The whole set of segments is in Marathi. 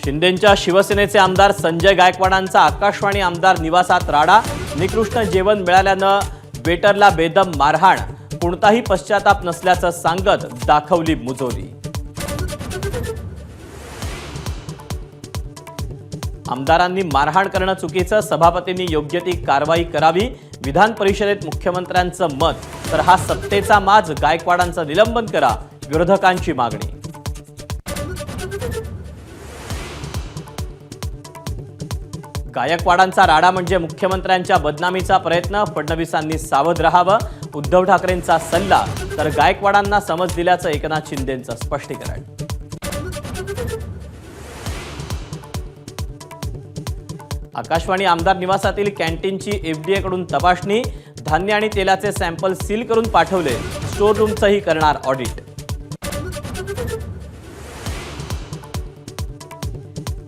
शिंदेंच्या शिवसेनेचे आमदार संजय गायकवाडांचा आकाशवाणी आमदार निवासात राडा। निकृष्ट जेवण मिळाल्यानं वेटरला बेदम मारहाण। कोणताही पश्चाताप नसल्याचं सांगत दाखवली मुजोरी। आमदारांनी मारहाण करणं चुकीचं, सभापतींनी योग्य ती कारवाई करावी। विधान परिषदेत मुख्यमंत्र्यांचं मत, तर हा सत्तेचा माज, गायकवाडांचं निलंबन करा, विरोधकांची मागणी। गायकवाडांचा राडा म्हणजे मुख्यमंत्र्यांच्या बदनामीचा प्रयत्न, फडणवीसांनी सावध राहावं, उद्धव ठाकरेंचा सल्ला, तर गायकवाडांना समज दिल्याचं एकनाथ शिंदेंचं स्पष्टीकरण। आकाशवाणी आमदार निवासातील कॅन्टीनची एफडीए कडून तपासणी, धान्य आणि तेलाचे सॅम्पल सील करून पाठवले, स्टोर रूमचंही करणार ऑडिट।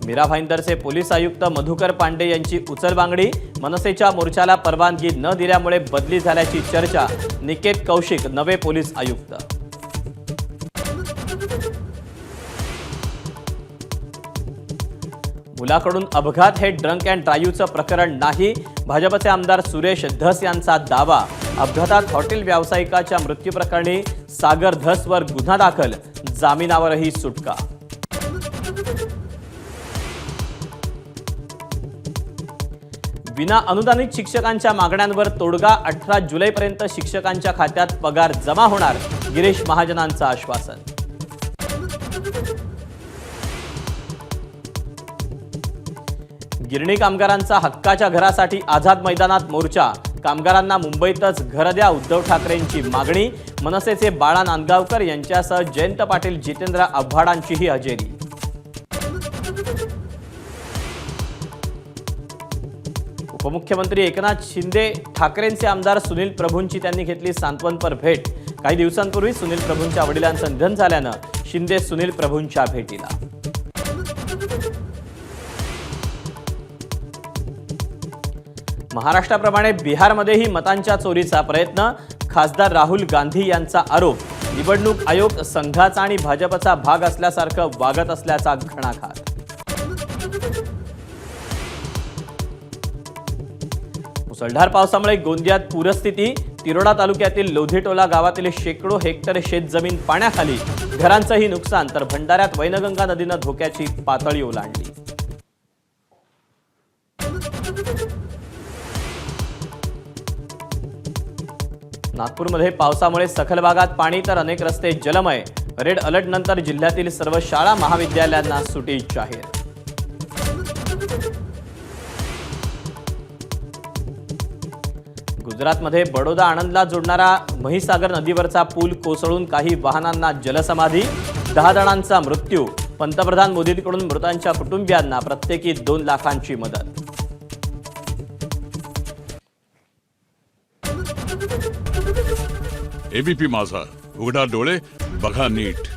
मीरा भाईंदरचे पोलीस आयुक्त मधुकर पांडे यांची उचलबांगडी, मनसेच्या मोर्चाला परवानगी न दिल्यामुळे बदली झाल्याची चर्चा, निकेत कौशिक नवे पोलीस आयुक्त। मुलाकडून अपघात हे ड्रंक अँड ड्राईव्हचं प्रकरण नाही, भाजपचे आमदार सुरेश धस यांचा दावा। अपघातात हॉटेल व्यावसायिकाच्या मृत्यूप्रकरणी सागर धसवर गुन्हा दाखल, जामिनावरही सुटका। विना अनुदानित शिक्षकांच्या मागण्यांवर तोडगा, 18 जुलैपर्यंत शिक्षकांच्या खात्यात पगार जमा होणार, गिरीश महाजनांचं आश्वासन। गिरणी कामगारांचा हक्काच्या घरासाठी आझाद मैदानात मोर्चा, कामगारांना मुंबईतच घर द्या, उद्धव ठाकरेंची मागणी। मनसेचे बाळा नांदगावकर यांच्यासह जयंत पाटील, जितेंद्र आव्हाडांचीही हजेरी। उपमुख्यमंत्री एकनाथ शिंदे, ठाकरेंचे आमदार सुनील प्रभूंची त्यांनी घेतली सांत्वनपर भेट। काही दिवसांपूर्वी सुनील प्रभूंच्या वडिलांचं निधन झाल्यानं शिंदे सुनील प्रभूंच्या भेटीला। महाराष्ट्राप्रमाणे बिहारमध्येही मतांच्या चोरीचा प्रयत्न, खासदार राहुल गांधी यांचा आरोप। निवडणूक आयोग संघाचा आणि भाजपचा भाग असल्यासारखं वागत असल्याचा घणाघात। मुसळधार पावसामुळे गोंदियात पूरस्थिती, तिरोडा तालुक्यातील लोधीटोला गावातील शेकडो हेक्टर शेतजमीन पाण्याखाली, घरांचंही नुकसान, तर भंडाऱ्यात वैनगंगा नदीनं धोक्याची पातळी ओलांडली। नागपूरमध्ये पावसामुळे सखल भागात पाणी, तर अनेक रस्ते जलमय। रेड अलर्ट नंतर जिल्ह्यातील सर्व शाळा महाविद्यालयांना सुटी जाहीर। गुजरातमध्ये बडोदा आणंदला जोडणारा महिसागर नदीवरचा पूल कोसळून काही वाहनांना जलसमाधी, 10 जणांचा मृत्यू। पंतप्रधान मोदींकडून मृतांच्या कुटुंबियांना प्रत्येकी 2 लाखांची मदत। एबीपी माझा, उघडा डोळे बघा नीट।